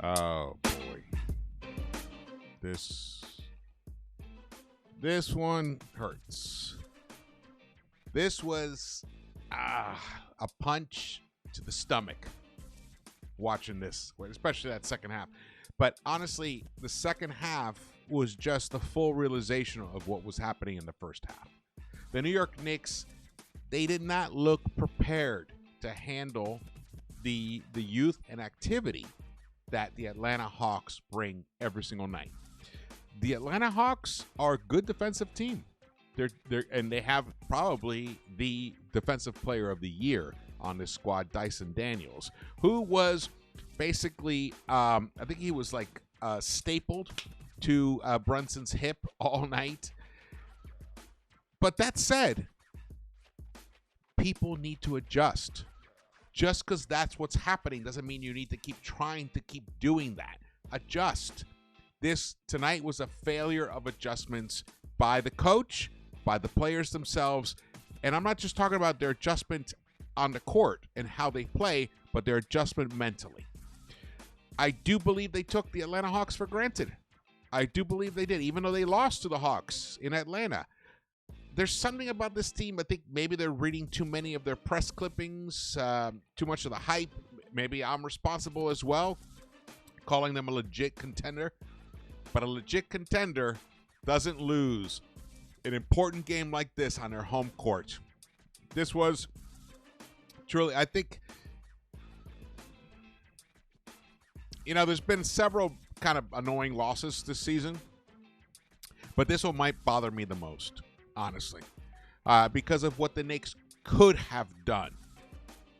Oh boy. This one hurts. This was a punch to the stomach watching this, especially that second half. But honestly, the second half was just the full realization of what was happening in the first half. The New York Knicks, they did not look prepared to handle the youth and activity that the Atlanta Hawks bring every single night. The Atlanta Hawks are a good defensive team. And they have probably the defensive player of the year on this squad, Dyson Daniels, who was basically, I think he was like stapled to Brunson's hip all night. But that said, people need to adjust. Just because that's what's happening doesn't mean you need to keep trying to keep doing that. Adjust. This tonight was a failure of adjustments by the coach, by the players themselves. And I'm not just talking about their adjustment on the court and how they play, but their adjustment mentally. I do believe they took the Atlanta Hawks for granted. I do believe they did, even though they lost to the Hawks in Atlanta. There's something about this team. I think maybe they're reading too many of their press clippings, too much of the hype. Maybe I'm responsible as well, calling them a legit contender. But a legit contender doesn't lose an important game like this on their home court. This was truly, I think, there's been several kind of annoying losses this season, but this one might bother me the most, honestly, because of what the Knicks could have done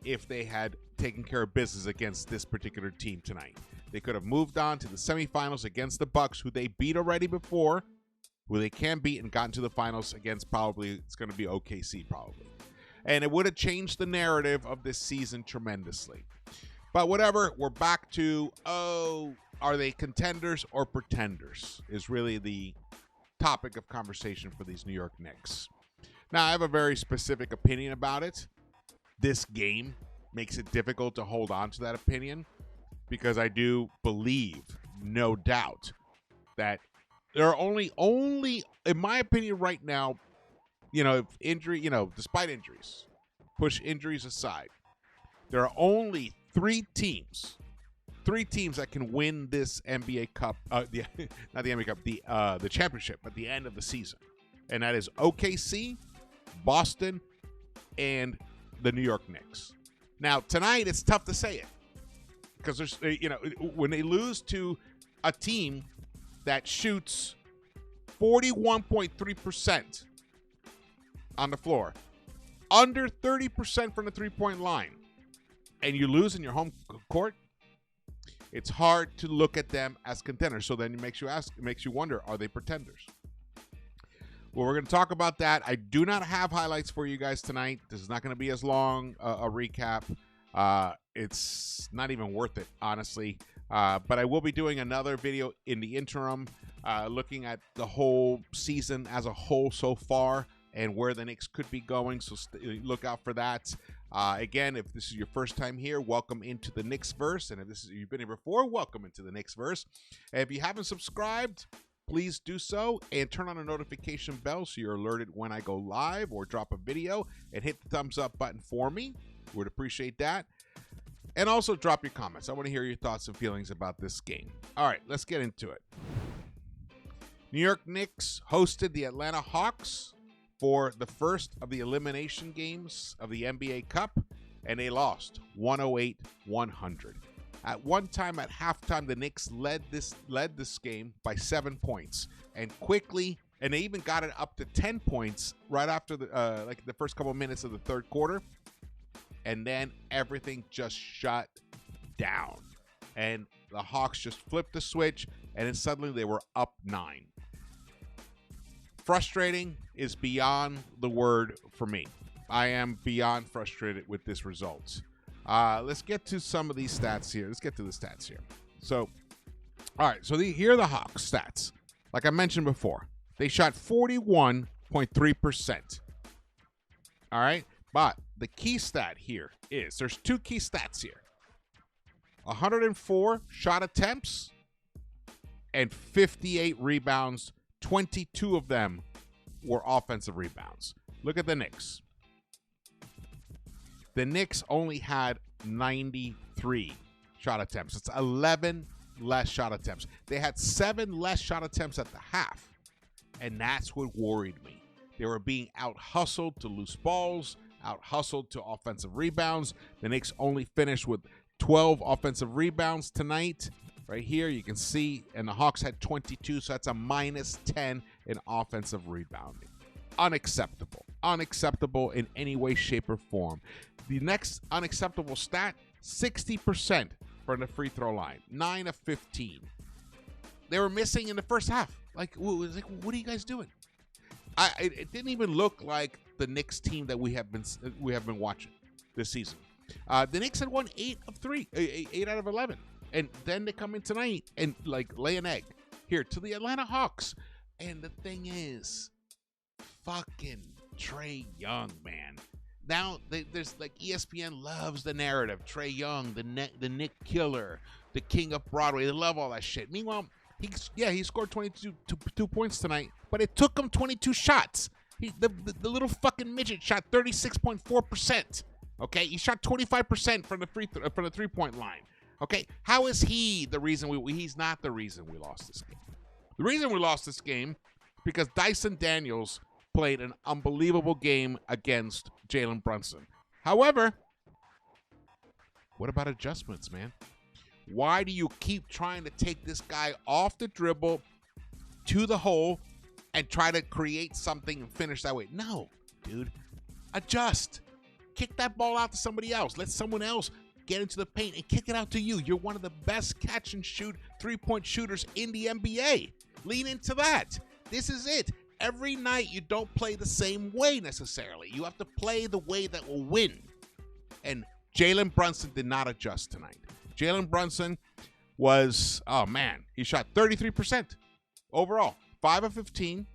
if they had taken care of business against this particular team tonight. They could have moved on to the semifinals against the Bucks, who they beat already before, who they can beat, and gotten to the finals against probably, it's going to be OKC probably. And it would have changed the narrative of this season tremendously. But whatever, we're back to, are they contenders or pretenders is really the topic of conversation for these New York Knicks. Now, I have a very specific opinion about it. This game makes it difficult to hold on to that opinion because I do believe, no doubt, that there are only, in my opinion right now, if injury, despite injuries, push injuries aside, there are only three teams that can win this NBA Cup, not the NBA Cup, the championship at the end of the season. And that is OKC, Boston, and the New York Knicks. Now, tonight, it's tough to say it because there's, when they lose to a team that shoots 41.3% on the floor, under 30% from the three-point line, and you lose in your home court, it's hard to look at them as contenders. So then it makes you wonder, are they pretenders? Well, we're going to talk about that. I do not have highlights for you guys tonight. This is not going to be as long a recap. It's not even worth it, honestly. But I will be doing another video in the interim, looking at the whole season as a whole so far and where the Knicks could be going. So look out for that. Again, if this is your first time here, welcome into the Knicks-Verse. And if you've been here before, welcome into the Knicks-Verse. And if you haven't subscribed, please do so and turn on a notification bell so you're alerted when I go live or drop a video, and hit the thumbs up button for me. Would appreciate that. And also drop your comments. I want to hear your thoughts and feelings about this game. All right, let's get into it. New York Knicks hosted the Atlanta Hawks for the first of the elimination games of the NBA Cup, and they lost 108-100. At one time at halftime, the Knicks led this game by 7 points, and they even got it up to 10 points right after the first couple of minutes of the third quarter, and then everything just shut down, and the Hawks just flipped the switch, and then suddenly they were up 9. Frustrating is beyond the word for me. I am beyond frustrated with this result. Let's get to some of these stats here. Let's get to the stats here. So, all right. So here are the Hawks stats. Like I mentioned before, they shot 41.3%. All right. But the key stat here is there's two key stats here. 104 shot attempts and 58 rebounds. 22 of them were offensive rebounds. Look at the Knicks. The Knicks only had 93 shot attempts. It's 11 less shot attempts. They had 7 less shot attempts at the half, and that's what worried me. They were being out-hustled to loose balls, out-hustled to offensive rebounds. The Knicks only finished with 12 offensive rebounds tonight. Right here, you can see, and the Hawks had 22, so that's a minus 10 in offensive rebounding. Unacceptable. Unacceptable in any way, shape, or form. The next unacceptable stat, 60% from the free throw line, 9 of 15. They were missing in the first half. Like, what are you guys doing? It didn't even look like the Knicks team that we have been watching this season. The Knicks had won 8 out of 11. And then they come in tonight and like lay an egg here to the Atlanta Hawks. And the thing is, fucking Trae Young, man. Now there's like ESPN loves the narrative. Trae Young, the Nick Killer, the King of Broadway. They love all that shit. Meanwhile, he scored 22 points tonight, but it took him 22 shots. The little fucking midget shot 36.4%. Okay, he shot 25% from the from the 3-point line. Okay, how is he the reason he's not the reason we lost this game? The reason we lost this game because Dyson Daniels played an unbelievable game against Jalen Brunson. However, what about adjustments, man? Why do you keep trying to take this guy off the dribble to the hole and try to create something and finish that way? No, dude. Adjust. Kick that ball out to somebody else. Let someone else get into the paint and kick it out to you. You're one of the best catch and shoot 3-point shooters in the NBA. Lean into that. This is it. Every night you don't play the same way necessarily. You have to play the way that will win. And Jalen Brunson did not adjust tonight. Jalen Brunson was, oh man, he shot 33% overall. 5 of 15,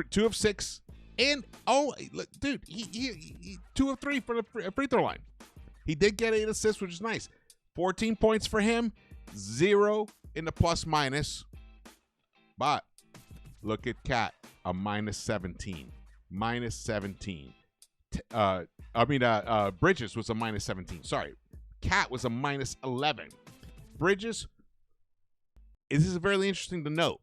2 of 6, and look, dude, he 2 of 3 for the free throw line. He did get 8 assists, which is nice. 14 points for him, 0 in the plus minus. But look at Cat, a minus 17. Minus 17. Bridges was a minus 17. Sorry. Cat was a minus 11. Bridges, this is very interesting to note.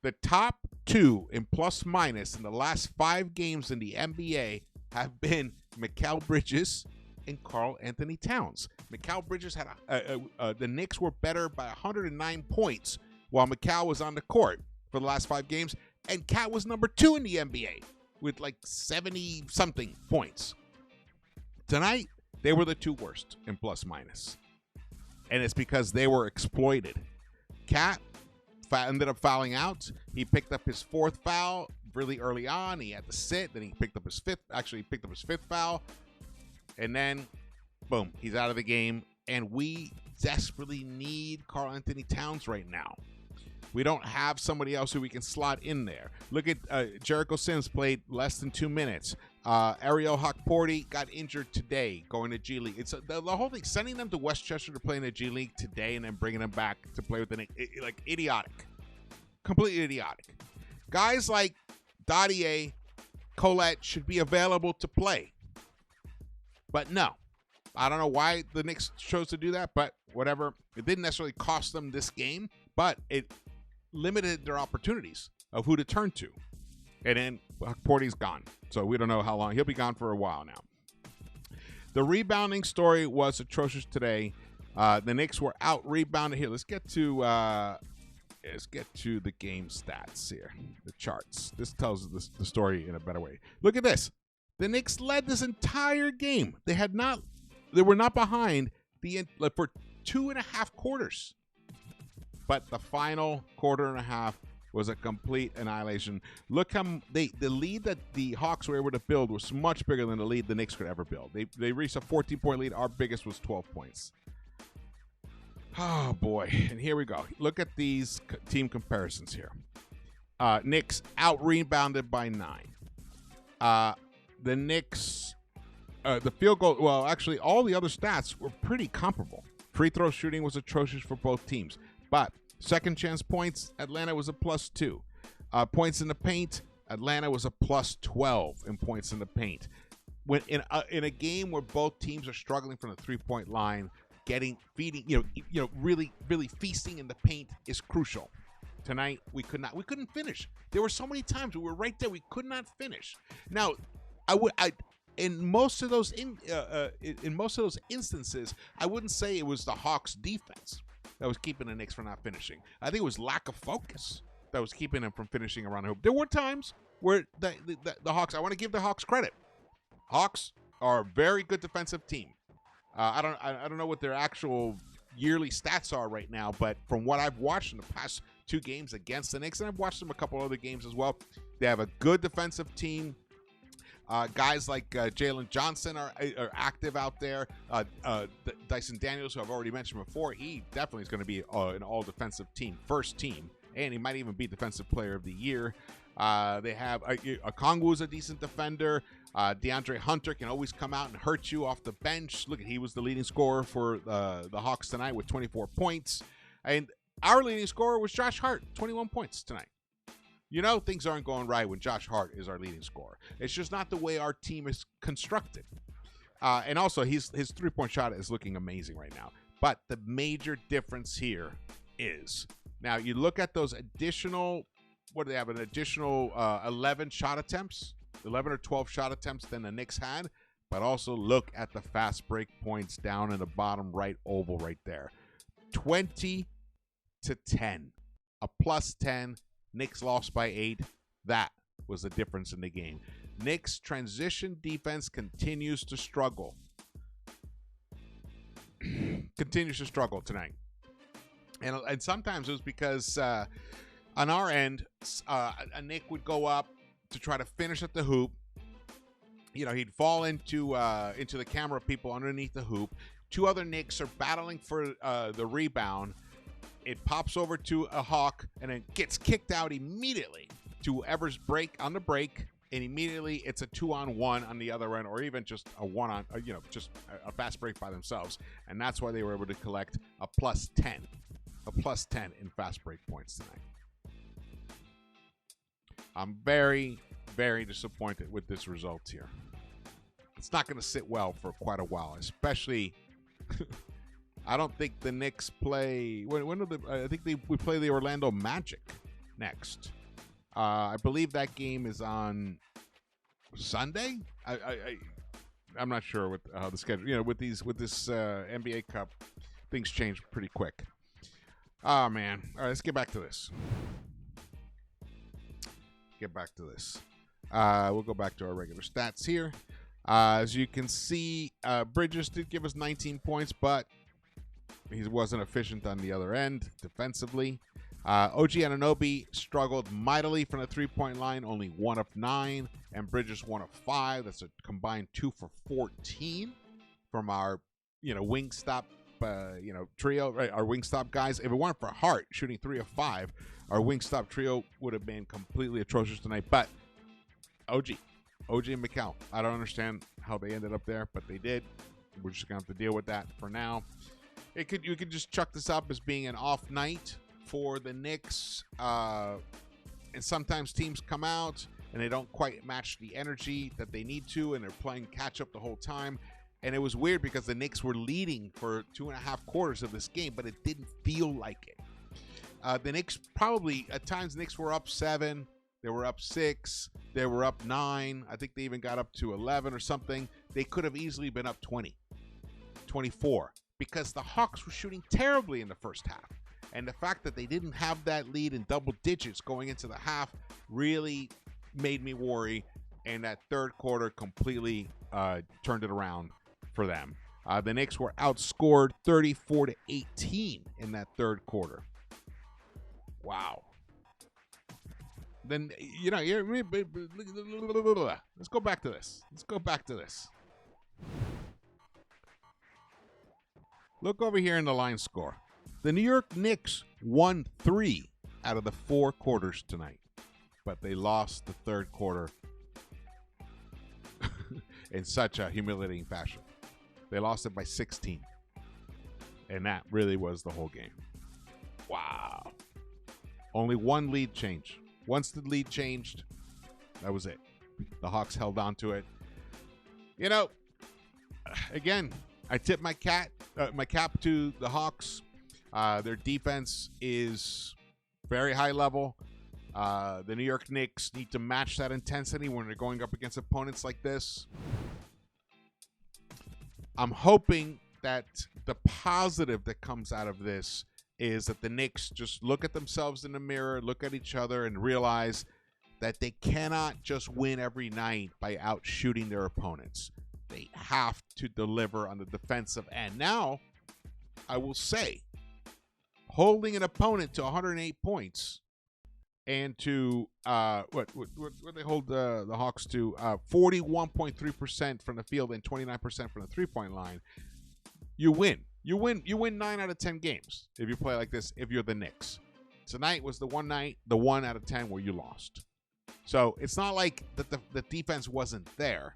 The top 2 in plus minus in the last 5 games in the NBA have been Mikal Bridges and Karl Anthony Towns. Mikal Bridges had the Knicks were better by 109 points while Mikal was on the court for the last 5 games, and Cat was number 2 in the NBA with like 70-something points. Tonight, they were the 2 worst in plus minus, and it's because they were exploited. Cat ended up fouling out. He picked up his 4th foul really early on. He had to sit. Then he picked up his 5th. Actually, he picked up his 5th foul. And then, boom, he's out of the game. And we desperately need Karl Anthony Towns right now. We don't have somebody else who we can slot in there. Look at Jericho Sims played less than 2 minutes. Ariel Hawkporty got injured today going to G League. It's the whole thing, sending them to Westchester to play in the G League today and then bringing them back to play with the Knicks, like idiotic. Completely idiotic. Guys like Dadier, Colette should be available to play. But no. I don't know why the Knicks chose to do that, but whatever. It didn't necessarily cost them this game, but it limited their opportunities of who to turn to. And then Porty's gone. So we don't know how long. He'll be gone for a while now. The rebounding story was atrocious today. The Knicks were out-rebounded here. Let's get to the game stats here, the charts. This tells the story in a better way. Look at this. The Knicks led this entire game. They were not behind for 2.5 quarters. But the final quarter and a half was a complete annihilation. Look how the lead that the Hawks were able to build was much bigger than the lead the Knicks could ever build. They reached a 14-point lead. Our biggest was 12 points. Oh, boy. And here we go. Look at these team comparisons here. Knicks out-rebounded by 9. The Knicks the field goal, well, actually, all the other stats were pretty comparable. Free throw shooting was atrocious for both teams. But second chance points, Atlanta was a +2. Points in the paint, Atlanta was a +12 in points in the paint. When in a game where both teams are struggling from the 3-point line, really feasting in the paint is crucial. Tonight we couldn't finish. There were so many times we were right there, we could not finish. Now, in most of those instances, I wouldn't say it was the Hawks' defense that was keeping the Knicks from not finishing. I think it was lack of focus that was keeping them from finishing around the hoop. There were times where the Hawks, I want to give the Hawks credit. Hawks are a very good defensive team. I don't know what their actual yearly stats are right now, but from what I've watched in the past 2 games against the Knicks, and I've watched them a couple other games as well, they have a good defensive team. Guys like Jalen Johnson are active out there. Dyson Daniels, who I've already mentioned before, he definitely is going to be an all-defensive team, first team, and he might even be Defensive Player of the Year. They have Okongwu's a decent defender. DeAndre Hunter can always come out and hurt you off the bench. Look, he was the leading scorer for the Hawks tonight with 24 points. And our leading scorer was Josh Hart, 21 points tonight. You know, things aren't going right when Josh Hart is our leading scorer. It's just not the way our team is constructed. And also, his 3-point shot is looking amazing right now. But the major difference here is, now you look at those additional, what do they have, an additional 11 shot attempts, 11 or 12 shot attempts than the Knicks had. But also look at the fast break points down in the bottom right oval right there. 20-10, a +10. Knicks lost by 8. That was the difference in the game. Knicks transition defense continues to struggle. Continues to struggle tonight. And sometimes it was because on our end, a Knick would go up to try to finish at the hoop. You know, he'd fall into the camera people underneath the hoop. 2 other Knicks are battling for the rebound. It pops over to a Hawk and it gets kicked out immediately to whoever's break on the break, and immediately it's a 2-on-1 on the other end, or even just a 1-on, just a fast break by themselves. And that's why they were able to collect a +10 in fast break points tonight. I'm very, very disappointed with this result here. It's not going to sit well for quite a while, especially. I don't think the Knicks play. I think we play the Orlando Magic next. I believe that game is on Sunday. I'm not sure with the schedule. You know, with this NBA Cup, things change pretty quick. Oh man! All right, let's get back to this. We'll go back to our regular stats here. As you can see, Bridges did give us 19 points, but he wasn't efficient on the other end defensively. OG Anunoby struggled mightily from the 3-point line, only 1 of 9, and Bridges 1 of 5. That's a combined 2 for 14 from our, wing stop, trio, right? Our wing stop guys. If it weren't for Hart shooting 3 of 5, our wing stop trio would have been completely atrocious tonight. But OG and McCall, I don't understand how they ended up there, but they did. We're just gonna have to deal with that for now. You could just chuck this up as being an off night for the Knicks. And sometimes teams come out and they don't quite match the energy that they need to, and they're playing catch up the whole time. And it was weird because the Knicks were leading for 2.5 quarters of this game, but it didn't feel like it. The Knicks probably, at times, the Knicks were up 7. They were up 6. They were up 9. I think they even got up to 11 or something. They could have easily been up 20, 24, because the Hawks were shooting terribly in the first half. And the fact that they didn't have that lead in double digits going into the half really made me worry. And that third quarter completely turned it around for them. The Knicks were outscored 34-18 in that third quarter. Wow. Then, let's go back to this. Look over here in the line score. The New York Knicks won 3 out of the 4 quarters tonight, but they lost the third quarter. in such a humiliating fashion. They lost it by 16. And that really was the whole game. Wow. Only one lead change. Once the lead changed, that was it. The Hawks held on to it. You know, again, I tip my cap to the Hawks. Their defense is very high level. The New York Knicks need to match that intensity when they're going up against opponents like this. I'm hoping that the positive that comes out of this is that the Knicks just look at themselves in the mirror, look at each other, and realize that they cannot just win every night by outshooting their opponents. They have to deliver on the defensive end. Now, I will say, holding an opponent to 108 points and to what they hold the Hawks to 41.3% from the field and 29% from the three-point line, you win. You win 9 out of 10 games if you play like this. If you're the Knicks, tonight was the 1 out of 10 where you lost. So it's not like that the defense wasn't there.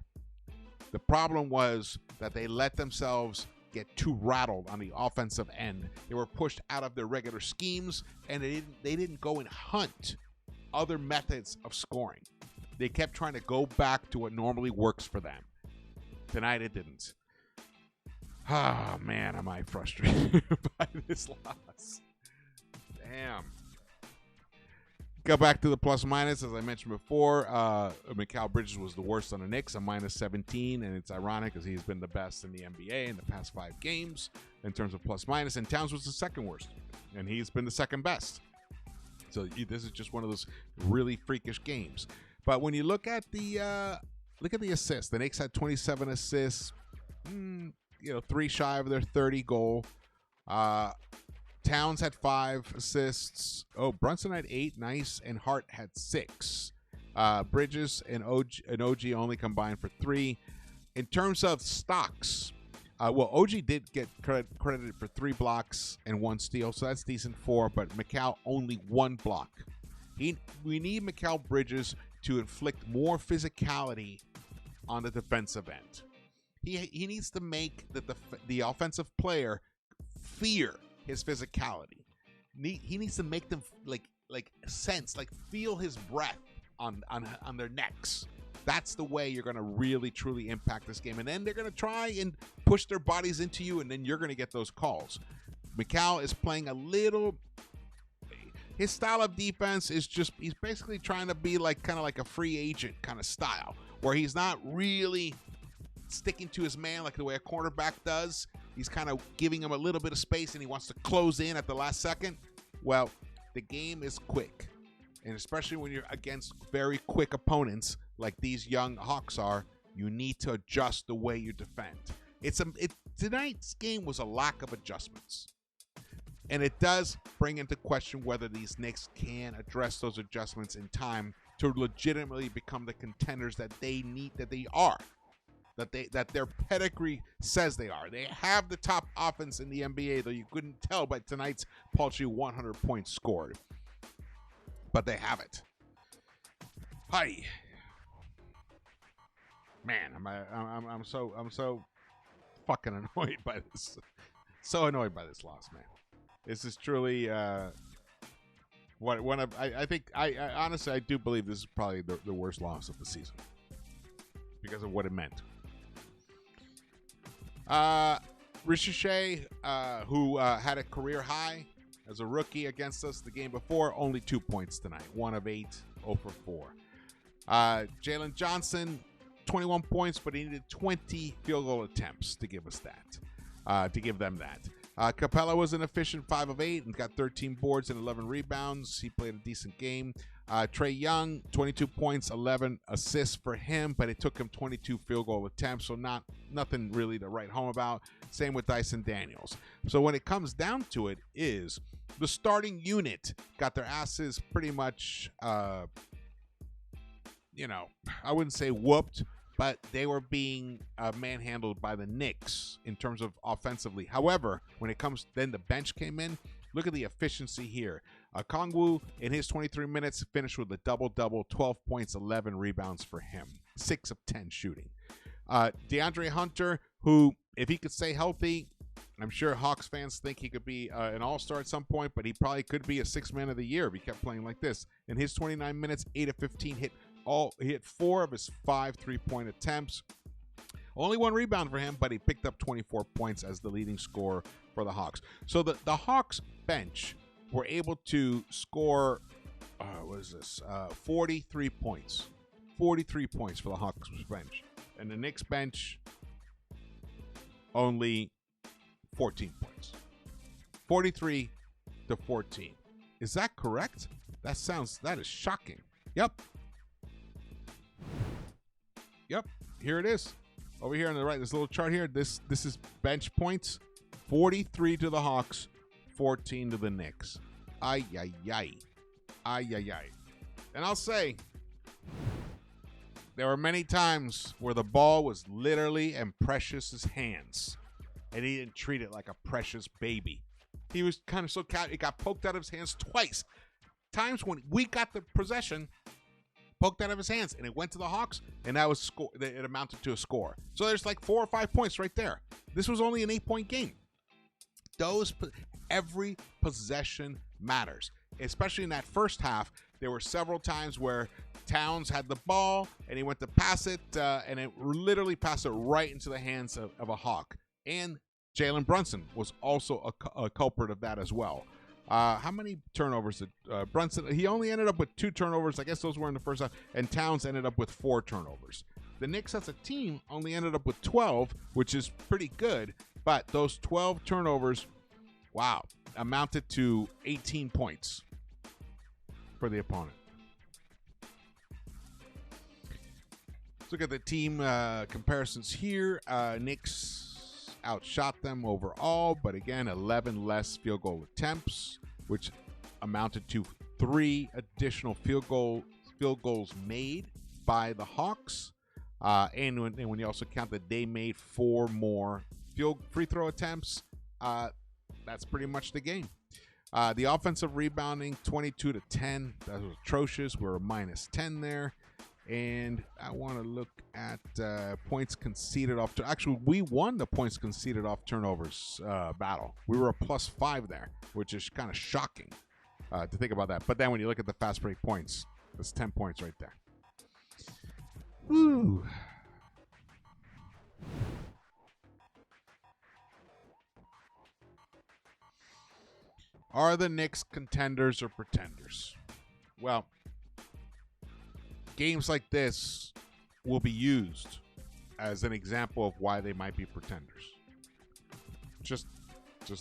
The problem was that they let themselves get too rattled on the offensive end. They were pushed out of their regular schemes, and they didn't go and hunt other methods of scoring. They kept trying to go back to what normally works for them. Tonight it didn't. Ah, man, am I frustrated by this loss. Damn. Go back to the plus minus. As I mentioned before, Mikal Bridges was the worst on the Knicks, a minus 17, and it's ironic because he's been the best in the NBA in the past 5 games in terms of plus minus, and Towns was the second worst, and he's been the second best. So this is just one of those really freakish games. But when you look at the assists, the Knicks had 27 assists, 3 shy of their 30 goal. Towns had 5 assists. Oh, Brunson had 8, nice, and Hart had 6. Bridges and OG only combined for 3. In terms of stocks, OG did get credited for 3 blocks and 1 steal, so that's decent. 4, but Mikal only 1 block. We need Mikal Bridges to inflict more physicality on the defensive end. He needs to make the offensive player fear his physicality. He needs to make them feel his breath on their necks. That's the way you're going to really truly impact this game. And then they're going to try and push their bodies into you, and then you're going to get those calls. Mikal is playing a little. His style of defense is he's basically trying to be kind of like a free agent kind of style, where he's not really sticking to his man like the way a cornerback does. He's kind of giving him a little bit of space, and he wants to close in at the last second. Well, the game is quick, and especially when you're against very quick opponents like these young Hawks are, you need to adjust the way you defend. Tonight's game was a lack of adjustments, and it does bring into question whether these Knicks can address those adjustments in time to legitimately become the contenders that they are. That their pedigree says they are. They have the top offense in the NBA, though you couldn't tell by tonight's paltry 100 points scored. But they have it. Hi, man, I'm so fucking annoyed by this. So annoyed by this loss, man. This is truly I honestly I do believe this is probably the worst loss of the season because of what it meant. Ricochet, who had a career high as a rookie against us the game before, only 2 points tonight. 1 of 8, 0 for 4. Jalen Johnson, 21 points, but he needed 20 field goal attempts to give us that, to give them that. Capella was an efficient 5 of 8 and got 13 boards and 11 rebounds. He played a decent game. Trae Young, 22 points, 11 assists for him, but it took him 22 field goal attempts, so nothing really to write home about. Same with Dyson Daniels. So when it comes down to it is the starting unit got their asses pretty much, I wouldn't say whooped, but they were being manhandled by the Knicks in terms of offensively. However, when it comes, then the bench came in. Look at the efficiency here. Kongwu, in his 23 minutes, finished with a double-double, 12 points, 11 rebounds for him, 6 of 10 shooting. DeAndre Hunter, who, if he could stay healthy, I'm sure Hawks fans think he could be an all-star at some point, but he probably could be a sixth man of the year if he kept playing like this. In his 29 minutes, 8 of 15 he hit 4 of his 5 3-point attempts. Only 1 rebound for him, but he picked up 24 points as the leading scorer for the Hawks. So the Hawks bench were able to score, 43 points. 43 points for the Hawks bench. And the Knicks bench, only 14 points. 43 to 14. Is that correct? That is shocking. Yep. Here it is. Over here on the right, this little chart here, this is bench points. 43 to the Hawks, 14 to the Knicks. Ay, ay, ay. Ay, ay, ay. And I'll say, there were many times where the ball was literally in Precious's hands, and he didn't treat it like a precious baby. He was kind of so cat. It got poked out of his hands twice. Times when we got the possession, poked out of his hands, and it went to the Hawks, and that was score. It amounted to a score. So there's like 4 or 5 points right there. This was only an 8-point game. Every possession matters, especially in that first half. There were several times where Towns had the ball, and he went to pass it, and it literally passed it right into the hands of a Hawk. And Jalen Brunson was also a culprit of that as well. How many turnovers did Brunson? He only ended up with 2 turnovers. I guess those were in the first half. And Towns ended up with 4 turnovers. The Knicks as a team only ended up with 12, which is pretty good. But those 12 turnovers, wow, amounted to 18 points for the opponent. Let's look at the team comparisons here. Knicks outshot them overall, but again, 11 less field goal attempts, which amounted to 3 additional field goals made by the Hawks. And when you also count that they made 4 more free throw attempts, that's pretty much the game. The offensive rebounding, 22 to 10. That was atrocious. We're a -10 there. And I want to look at points conceded off. Actually, we won the points conceded off turnovers battle. We were a +5 there, which is kind of shocking to think about that. But then when you look at the fast break points, that's 10 points right there. Woo. Are the Knicks contenders or pretenders? Well, games like this will be used as an example of why they might be pretenders. Just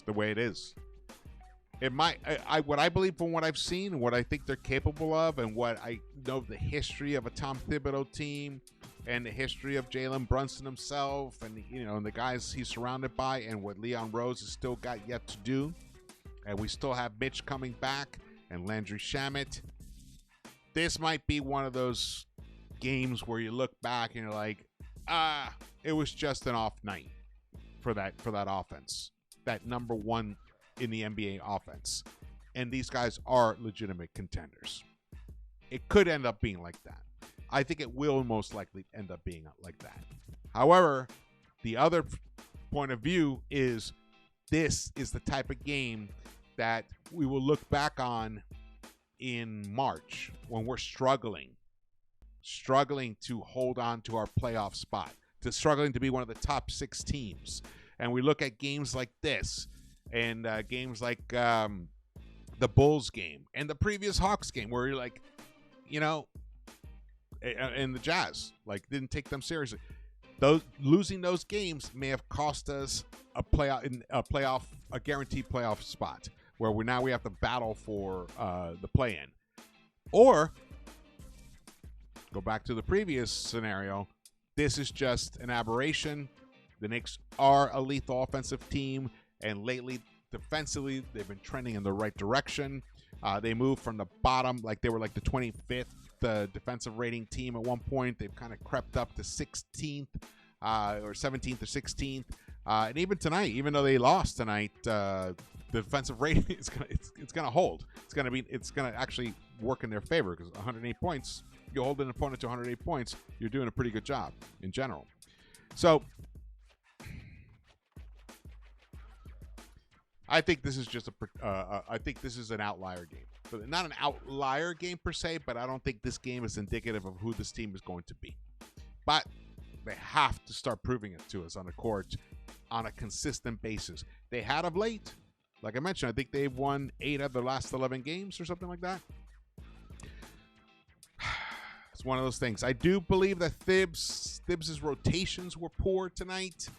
the way it is. It might. What I believe from what I've seen, and what I think they're capable of, and what I know the history of a Tom Thibodeau team, and the history of Jalen Brunson himself, and and the guys he's surrounded by, and what Leon Rose has still got yet to do, and we still have Mitch coming back and Landry Shamet. This might be one of those games where you look back and you're like, it was just an off night for that offense, that number 1 in the NBA offense. And these guys are legitimate contenders. It could end up being like that. I think it will most likely end up being like that. However, the other point of view is this is the type of game that we will look back on in March when we're struggling to hold on to our playoff spot, to struggling to be one of the top 6 teams. And we look at games like this and games like the Bulls game and the previous Hawks game where you're like, and the Jazz, like, didn't take them seriously. Losing those games may have cost us a guaranteed playoff spot, where we have to battle for the play-in. Or, go back to the previous scenario, this is just an aberration. The Knicks are a lethal offensive team, and lately, defensively, they've been trending in the right direction. They moved from the bottom, like they were like the 25th defensive rating team at one point. They've kind of crept up to 16th or 17th or 16th. And even tonight, even though they lost tonight, the defensive rating is gonna hold. It's gonna actually work in their favor, because 108 points, you hold an opponent to 108 points, you're doing a pretty good job in general. So I think this is just I think this is an outlier game. But not an outlier game per se, but I don't think this game is indicative of who this team is going to be. But they have to start proving it to us on the court on a consistent basis. They had of late. Like I mentioned, I think they've won 8 of their last 11 games or something like that. It's one of those things. I do believe that Thibs' rotations were poor tonight.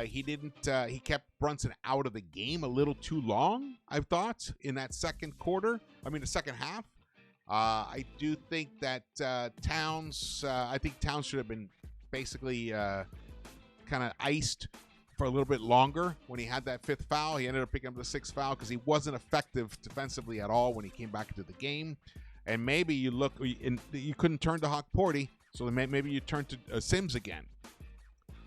He kept Brunson out of the game a little too long, I thought, in that the second half. I do think that Towns should have been basically kind of iced for a little bit longer when he had that 5th foul. He ended up picking up the 6th foul because he wasn't effective defensively at all when he came back into the game. And maybe you couldn't turn to Hawk Porty, so maybe you turn to Sims again.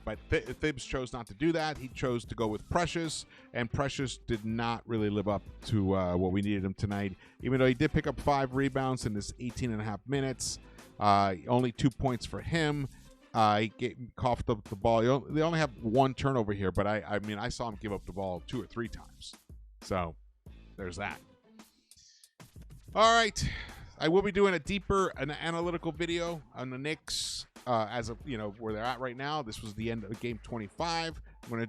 But Thibs chose not to do that. He chose to go with Precious, and Precious did not really live up to what we needed him tonight. Even though he did pick up 5 rebounds in this 18.5 minutes, only 2 points for him. He coughed up the ball. They only have 1 turnover here, but I saw him give up the ball 2 or 3 times. So there's that. All right. I will be doing an analytical video on the Knicks as of where they're at right now. This was the end of game 25. I'm going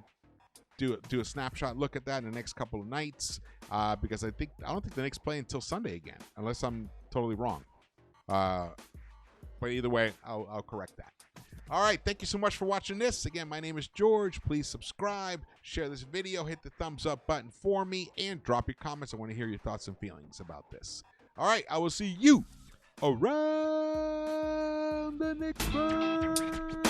to do a snapshot look at that in the next couple of nights because I don't think the Knicks play until Sunday again, unless I'm totally wrong. But either way, I'll correct that. All right, thank you so much for watching this. Again, my name is George. Please subscribe, share this video, hit the thumbs up button for me, and drop your comments. I want to hear your thoughts and feelings about this. All right, I will see you around the Knicks-Verse.